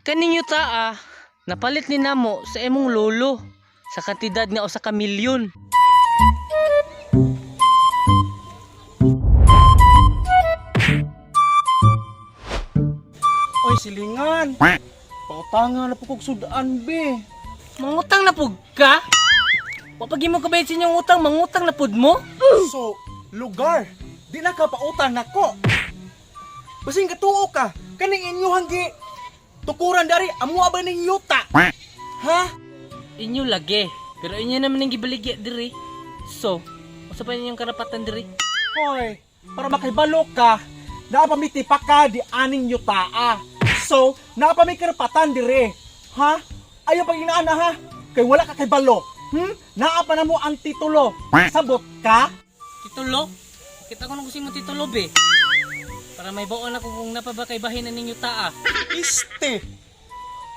Kaninyo taa, napalit ni namo sa imong lolo sa kantidad nga usa ka milyon. Oy silingan. Pautangan na po kog sudan be. Mangutang na pug ka? Papagi mo kabayad sa inyong utang, mangutang na pud mo? So, lugar, di na ka pautang nako. Basing katuo ka, kaning inyuhang gi tukuran dari amo ba ning yuta? Ha? Inyo lagi, pero inyo naman ang gibaligya diri. So, usa pa ninyong karapatan diri? Hoy, para makibalo ka, napamiti pa ka di aning yutaa. So, napami karapatan dire. Ha? Ayaw pag inaana ha? Kay wala ka kay balo. Naapa na mo ang titulo. Sabot ka? Titulo? Kita ko nung gusto mo titulo be. Para may baon ako kung napabakay bahin na ninyo taa. Iste,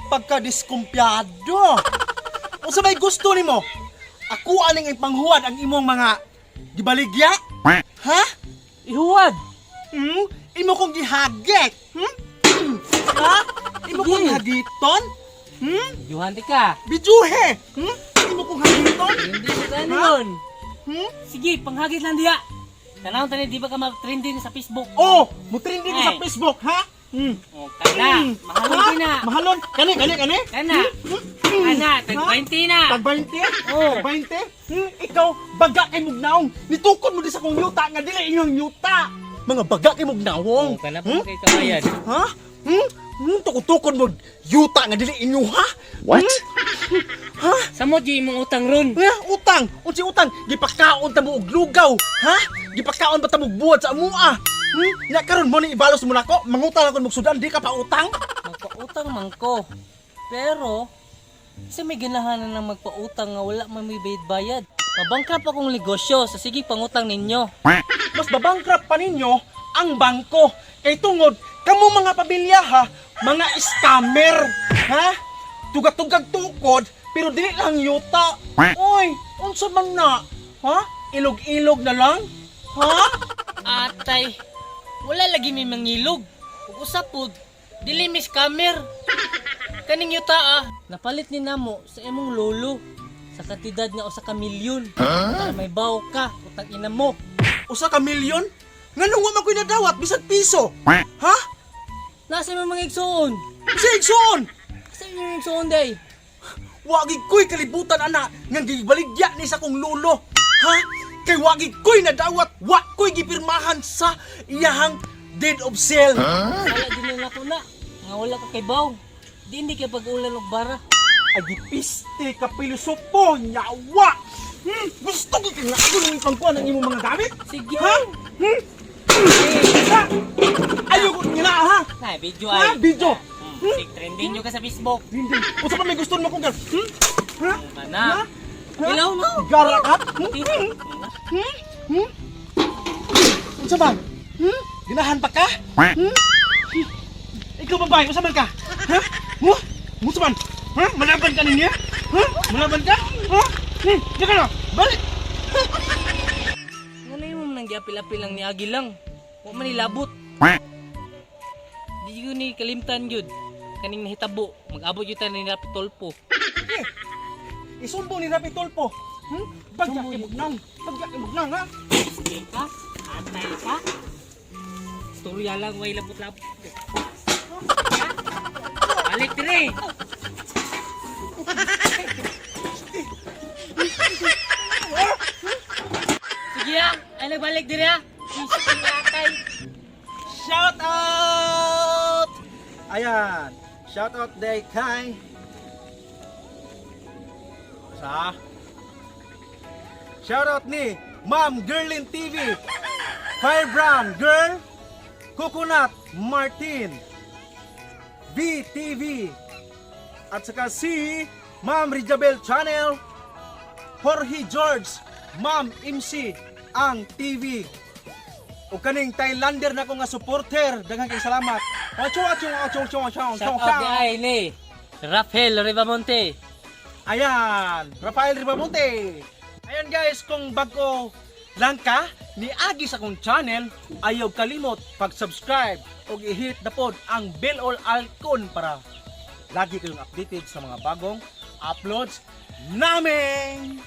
pagka-diskumpyado. O sabay gusto nimo, ako aning ipanghuwad ang imong mga gibaligya? Ha? Ihuwad! Imo kong gihagit? Ha? Imo kong Sige. hagiton? Yuhanti ka! Bijuhe! Imo kong hagiton? Hindi mo ka Ha? nun! Hmm? Sige, panghagit lang diya! Tanawang tani, di ba ka mag-trending sa Facebook? Oh, mutrending ko sa Ay. Facebook, ha? Oh, kana! Mahalon Ha? ka na! Mahalon? Kani? Kana! Kana! Tag-20 na! Tag 20? Oh. Tag 20? Ikaw, baga kay mugnaong. Nitukod mo di sa kong yuta nga dili inyong yuta. Mga baga kay mugnawong. Oh, kana pa mo kay kabayan. Ha? Tukod-tukod mo yuta nga dili inyo ha? What? Ha? Samo di mong utang ron! Utang! Unsi utang? Gipakaon ta mo og lugaw, ha? Gipakaon ba ta mo og buwad sa amua? Nya karon mo ni ibalos mo nako, mangutang ako mo sudan di ka pa utang? Magpautang man ko. Pero, sa may ganahanan ng magpautang nga wala man may bayad-bayad. Mabangkrap akong negosyo, sa sige pangutang ninyo. Mas babankrupt pa ninyo ang bangko. Kay tungod, kamo mga pamilya ha, mga scammer, ha? Tugat-tugag tukod, pero dili lang yuta. Oy, unsa man na? Ha? Ilog-ilog na lang? Ha? Atay, wala lagi may mangilog. Ug usapod, dili mi scammer. Kaning yuta napalit ni namo sa imong lolo sa kantidad nga usa ka milyon. Para may baw ka, utang ina mo. Usa ka milyon? Nganong wa man ko'y nadawat bisag piso? Ha? Nasa may mga igsoon. Bisag igsoon! Sa inyo yung igsoon day. Wagig ko'y kalibutan ana nga gibaligya ni sa kong lolo. Ha? Kay wagig ko'y nadawat, wa ko'y gipirmahan sa iyahang deed of sale. Wala din nila ko na. Nga wala ka kay baw. Di hindi ka pag-ulan og bara. Ay gipiste ka pilosopo, nyawa! Gusto ko kaya ako nung ipangkuhan ng imong mga gamit? Sige. Ha? Ha? Ayoko nila ha? Na, video Ha? ay. Video? Sig trending nyo ka sa Facebook. Hindi. Kung sa pa may gusto mo kong gano'n? Ha? Mana. Ilaw no. Gara ka? Unsa ba? Ginahan pa ka? Ikaw babae, unsa man ka? Ha? Unsa man? Ha? Malaban ka niya? Ha? Malaban ka? Ha? Diyan ka na! Balik! Ano yung nang giapil-apil lang ni Agi lang. Huwag man nilabot. Di yun ni kalimtan yun. Kaning nahitabo. Mag-abot yun tayo ni Rapitolpo. Isumbo ni Rapitolpo. Bagyak imugnang. Bagyak imugnang ha? Sige ka? Antay ka? Storya lang, way labot-labot. Balik dire! Sige ha! Ay nagbalik dire ha! Isip ang atay! Shout out! Ayan. Shout out day kay... Sa? Shout out ni Ma'am Girlin TV. Firebrand Girl. Coconut Martin. VTV. At saka si Ma'am Rijabel Channel. Jorge George. Ma'am MC ang TV. O kaning Thailander na ko nga supporter, daghang kay salamat. Shout out ni ay ni Rafael Ribamonte. Ayan, Rafael Ribamonte. Ayan guys, kung bago lang ka ni Agi sa akong channel, ayaw kalimot pag-subscribe o i-hit na pod ang bell all icon para lagi kayong updated sa mga bagong uploads namin.